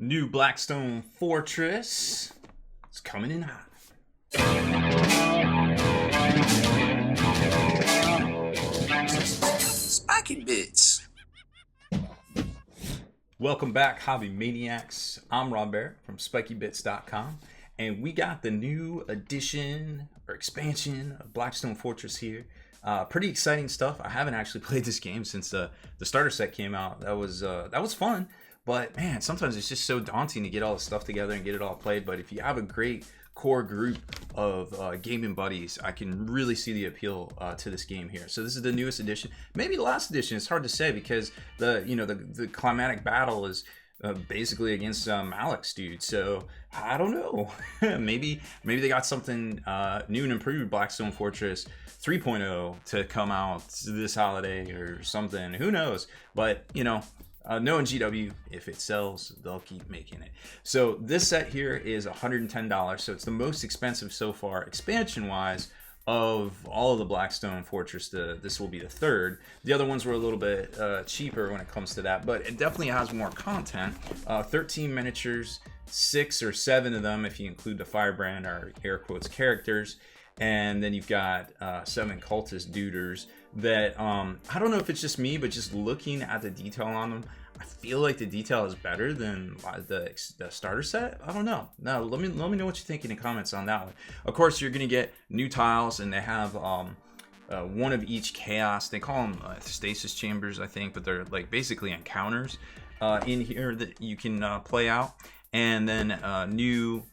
New Blackstone Fortress is coming in hot. Spiky Bits. Welcome back, Hobby Maniacs. I'm Baer from SpikyBits.com, and we got the new edition or expansion of Blackstone Fortress here. Pretty exciting stuff. I haven't actually played this game since the starter set came out. That was fun, but man, sometimes it's just so daunting to get all the stuff together and get it all played. But if you have a great core group of gaming buddies, I can really see the appeal to this game here. So this is the newest edition, maybe the last edition. It's hard to say because the climatic battle is basically against Malik's dude. So I don't know. maybe they got something new and improved Blackstone Fortress 3.0 to come out this holiday or something. Who knows? But knowing GW, if it sells, they'll keep making it. So this set here is $110. So it's the most expensive so far, expansion-wise, of all of the Blackstone Fortress. This will be the third. The other ones were a little bit cheaper when it comes to that, but it definitely has more content. 13 miniatures, 6 or 7 of them if you include the Firebrand or air quotes characters. And then you've got 7 cultist duders that I don't know if it's just me, but just looking at the detail on them, I feel like the detail is better than the starter set. I don't know. No, let me know what you think in the comments on that one. Of course, you're gonna get new tiles, and they have one of each chaos. They call them stasis chambers, I think, but they're like basically encounters in here that you can play out, and then new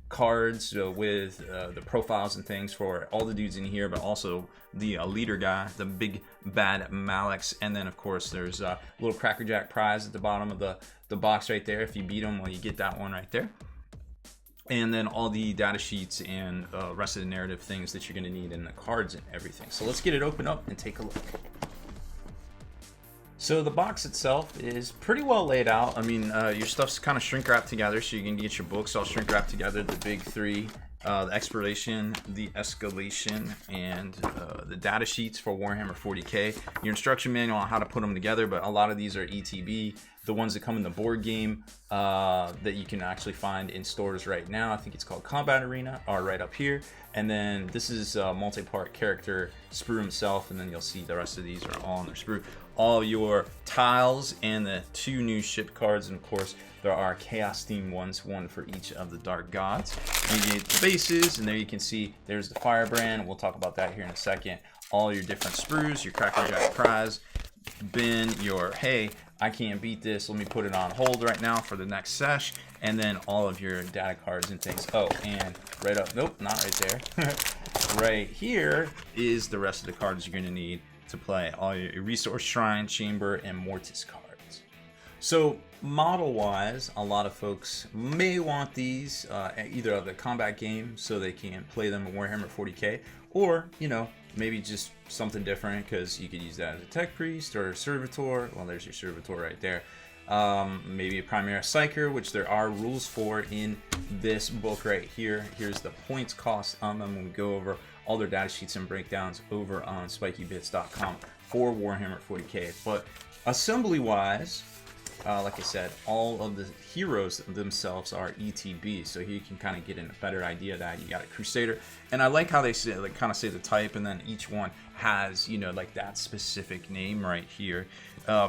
cards with the profiles and things for all the dudes in here, but also the leader guy, the big bad Maliks. And then of course there's a little crackerjack prize at the bottom of the box right there. If you beat them, well, you get that one right there. And then all the data sheets and rest of the narrative things that you're going to need in the cards and everything. So let's get it open up and take a look. So the box itself is pretty well laid out. I mean, your stuff's kind of shrink wrapped together, so you can get your books all shrink wrapped together. The big three, the Exploration, the Escalation, and the data sheets for Warhammer 40K. Your instruction manual on how to put them together, but a lot of these are ETB. The ones that come in the board game that you can actually find in stores right now. I think it's called Combat Arena, are right up here. And then this is a multi-part character sprue himself, and then you'll see the rest of these are all on their sprue. All your tiles and the 2 new ship cards, and of course there are chaos themed ones, one for each of the dark gods. You get the bases, and there you can see there's the Firebrand. We'll talk about that here in a second. All your different sprues, your crackerjack prize bin, your hey, I can't beat this, let me put it on hold right now for the next sesh, and then all of your data cards and things. Oh, and right up, nope, not right there. Right here is the rest of the cards you're going to need to play all your resource shrine, chamber, and mortis cards. So model wise, a lot of folks may want these either of the combat game so they can play them in Warhammer 40K, or maybe just something different because you could use that as a tech priest or a servitor. Well, there's your servitor right there. Maybe a primary psyker, which there are rules for in this book right here. Here's the points cost on them when we go over all their data sheets and breakdowns over on SpikyBits.com for Warhammer 40K. But assembly wise, like I said, all of the heroes themselves are ETB, so here you can kind of get a better idea that you got a Crusader. And I like how they say, like, kind of say the type, and then each one has, like that specific name right here.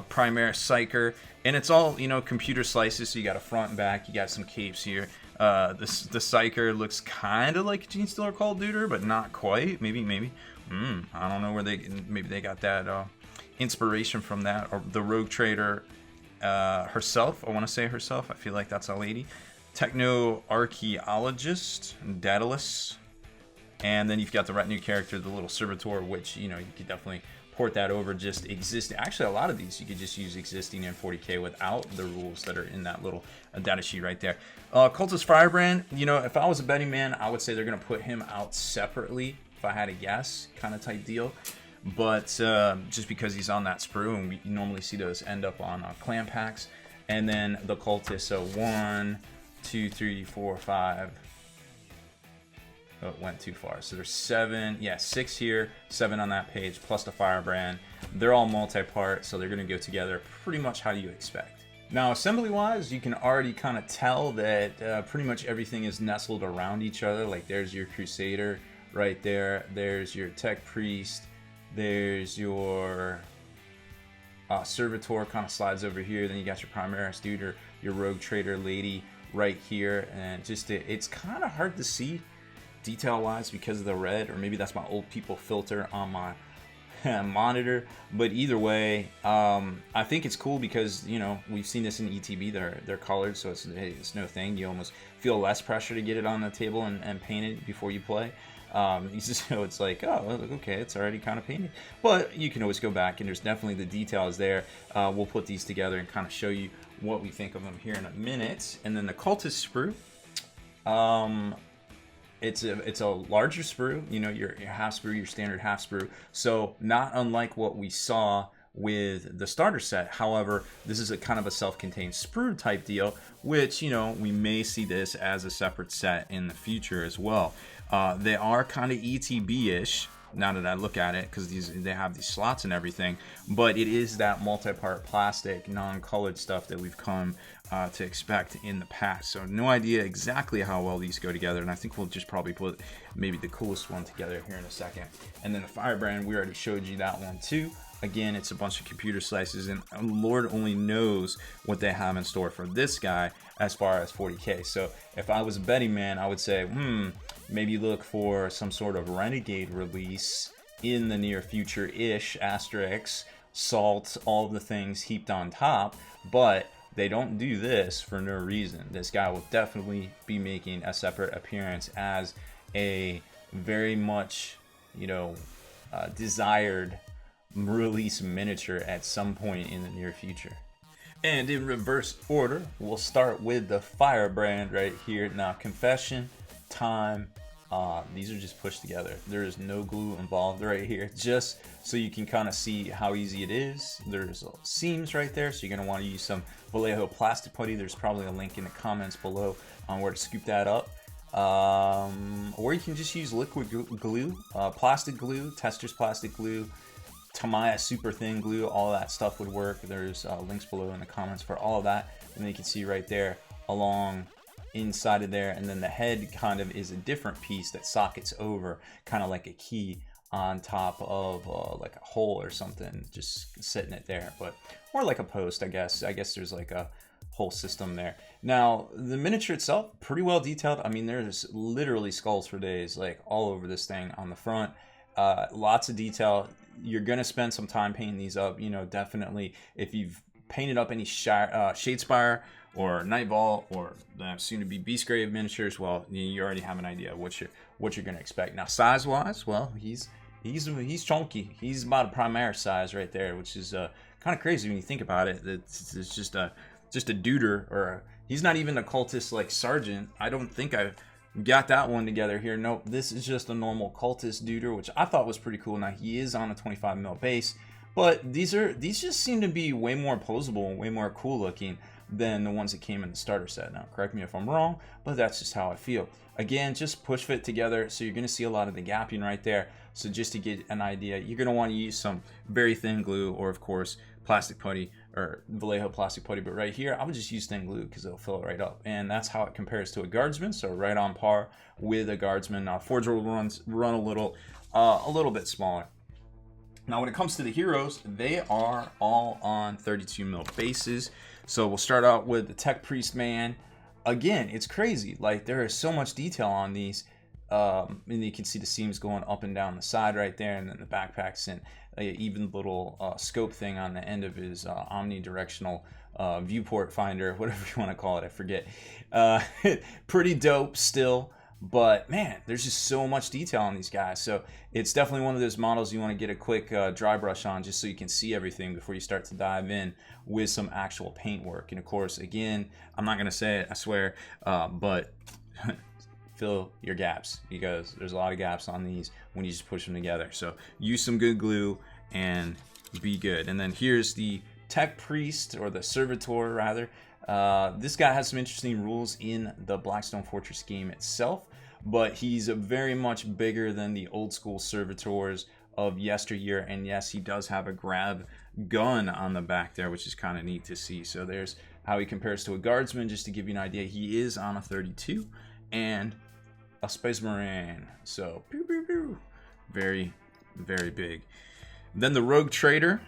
Primary Psyker, and it's all, computer slices, so you got a front and back, you got some capes here. The Psyker looks kind of like a Gene Stealer Call Duder, but not quite. Maybe. I don't know where maybe they got that inspiration from that, or the Rogue Trader herself. I want to say herself. I feel like that's a lady. Techno Archaeologist, Daedalus, and then you've got the retinue character, the little servitor, which you could definitely port that over. Just existing. Actually, a lot of these you could just use existing in 40K without the rules that are in that little data sheet right there. Cultist Firebrand. If I was a betting man, I would say they're gonna put him out separately. If I had a guess, kind of type deal. But just because he's on that sprue, and we normally see those end up on clan packs. And then the cultist, so 1, 2, 3, 4, 5. Oh, it went too far. So there's 7, 6 here, 7 on that page, plus the Firebrand. They're all multi-part, so they're going to go together pretty much how you expect. Now, assembly-wise, you can already kind of tell that pretty much everything is nestled around each other. Like, there's your Crusader right there. There's your Tech Priest. There's your Servitor kind of slides over here. Then you got your Primaris dude, or your Rogue Trader lady right here. And just it's kind of hard to see detail-wise because of the red, or maybe that's my old people filter on my monitor. But either way, I think it's cool because, you know, we've seen this in ETB. They're colored, so it's no thing. You almost feel less pressure to get it on the table and paint it before you play. So it's like, oh, okay, it's already kind of painted. But you can always go back, and there's definitely the details there. We'll put these together and kind of show you what we think of them here in a minute. And then the Cultist sprue. It's a larger sprue, you know, your half sprue, your standard half sprue. So not unlike what we saw with the starter set. However, this is a kind of a self-contained sprue type deal, which, you know, we may see this as a separate set in the future as well. They are kind of ETB-ish now that I look at it, because they have these slots and everything, but it is that multi-part plastic, non-colored stuff that we've come to expect in the past. So no idea exactly how well these go together, and I think we'll just probably put maybe the coolest one together here in a second. And then the Firebrand, we already showed you that one too. Again, it's a bunch of computer slices, and Lord only knows what they have in store for this guy as far as 40K. So if I was a betting man, I would say, maybe look for some sort of Renegade release in the near future-ish, asterisk, salt, all the things heaped on top. But they don't do this for no reason. This guy will definitely be making a separate appearance as a very much, you know, desired release miniature at some point in the near future. And in reverse order, we'll start with the Firebrand right here. Now, confession time, these are just pushed together. There is no glue involved right here, just so you can kind of see how easy it is. There's seams right there, so you're going to want to use some Vallejo plastic putty. There's probably a link in the comments below on where to scoop that up. Or you can just use liquid glue, plastic glue, Tester's plastic glue, Tamiya super thin glue, all that stuff would work. There's links below in the comments for all of that. And then you can see right there along inside of there, and then the head kind of is a different piece that sockets over, kind of like a key on top of like a hole or something, just sitting it there. But or like a post, I guess there's like a whole system there. Now the miniature itself, pretty well detailed. I mean, there's literally skulls for days, like all over this thing on the front. Lots of detail. You're gonna spend some time painting these up, you know. Definitely if you've painted up any Shadespire or Night Vault or the soon to be Beastgrave miniatures, well, you already have an idea what you're gonna expect. Now size wise, well, he's chunky. He's about a Primaris size right there, which is kind of crazy when you think about it. It's just a duder, or he's not even a cultist like Sergeant. I don't think I've got that one together here. Nope, this is just a normal cultist duder, which I thought was pretty cool. Now he is on a 25mm base, but these just seem to be way more posable and way more cool looking than the ones that came in the starter set. Now correct me if I'm wrong, but that's just how I feel. Again, just push fit together, so you're going to see a lot of the gapping right there. So just to get an idea, you're going to want to use some very thin glue, or of course plastic putty or Vallejo plastic putty. But right here, I would just use thin glue because it'll fill it right up, and that's how it compares to a guardsman. So right on par with a guardsman. Now Forge will run a little bit smaller. Now when it comes to the heroes, they are all on 32mm bases. So we'll start out with the Tech Priest man. Again, it's crazy. Like, there is so much detail on these. And you can see the seams going up and down the side right there, and then the backpacks, and even little scope thing on the end of his omnidirectional viewport finder, whatever you want to call it, I forget. Pretty dope still. But man, there's just so much detail on these guys. So it's definitely one of those models you want to get a quick dry brush on, just so you can see everything before you start to dive in with some actual paint work. And of course, again, I'm not going to say it, I swear, but fill your gaps, because there's a lot of gaps on these when you just push them together. So use some good glue and be good. And then here's the Tech Priest, or the Servitor rather. This guy has some interesting rules in the Blackstone Fortress game itself, but he's very much bigger than the old school Servitors of yesteryear. And yes, he does have a grab gun on the back there, which is kind of neat to see. So there's how he compares to a guardsman, just to give you an idea. He is on a 32 and a Space Marine. So, pew, pew, pew. Very, very big. Then the Rogue Trader.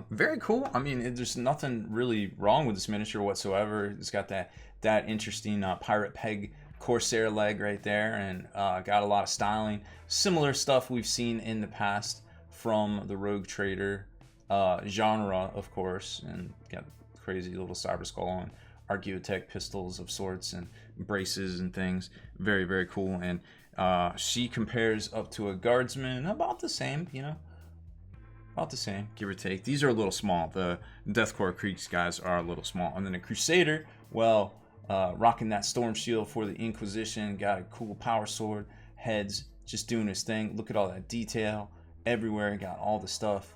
Very cool. I mean, there's nothing really wrong with this miniature whatsoever. It's got that interesting pirate peg Corsair leg right there, and got a lot of styling. Similar stuff we've seen in the past from the Rogue Trader genre, of course, and got crazy little Cyber Skull and Archaeotech pistols of sorts and braces and things. Very, very cool. And she compares up to a guardsman, about the same, you know, about the same, give or take. These are a little small. The Deathcore Creeks guys are a little small. And then a Crusader, well, rocking that Storm Shield for the Inquisition, got a cool power sword, heads, just doing his thing. Look at all that detail everywhere, got all the stuff.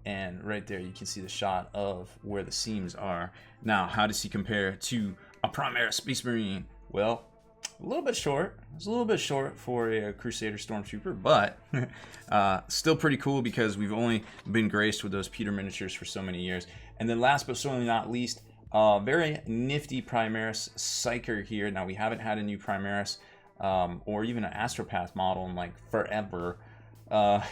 And right there you can see the shot of where the seams are. Now, how does he compare to a Primaris Space Marine? Well, a little bit short. It's a little bit short for a Crusader Stormtrooper, but still pretty cool because we've only been graced with those Peter miniatures for so many years. And then last but certainly not least, very nifty Primaris Psyker here. Now, we haven't had a new Primaris or even an Astropath model in like forever.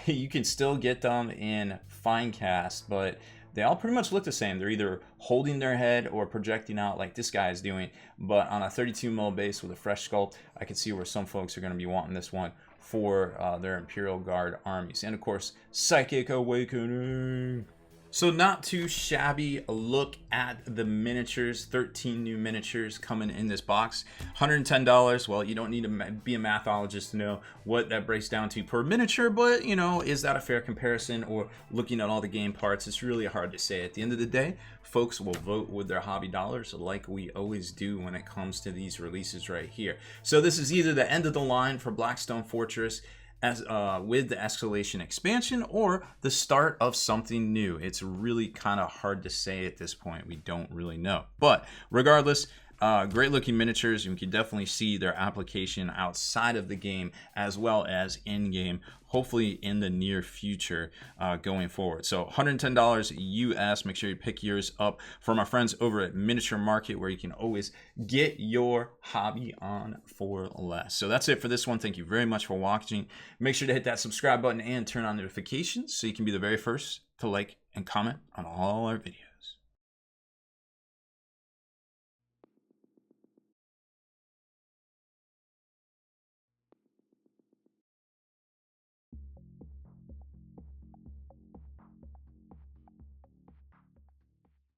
You can still get them in fine cast, but they all pretty much look the same. They're either holding their head or projecting out like this guy is doing. But on a 32 mil base with a fresh sculpt, I can see where some folks are going to be wanting this one for their Imperial Guard armies. And of course, Psychic Awakening. So not too shabby a look at the miniatures. 13 new miniatures coming in this box. $110. Well, you don't need to be a mathologist to know what that breaks down to per miniature, but you know, is that a fair comparison? Or looking at all the game parts, it's really hard to say. At the end of the day, folks will vote with their hobby dollars like we always do when it comes to these releases right here. So this is either the end of the line for Blackstone Fortress as with the Escalation expansion, or the start of something new. It's really kind of hard to say at this point. We don't really know. But regardless, great looking miniatures. You can definitely see their application outside of the game as well as in game, hopefully in the near future going forward. So $110 US. Make sure you pick yours up from our friends over at Miniature Market, where you can always get your hobby on for less. So that's it for this one. Thank you very much for watching. Make sure to hit that subscribe button and turn on notifications so you can be the very first to like and comment on all our videos.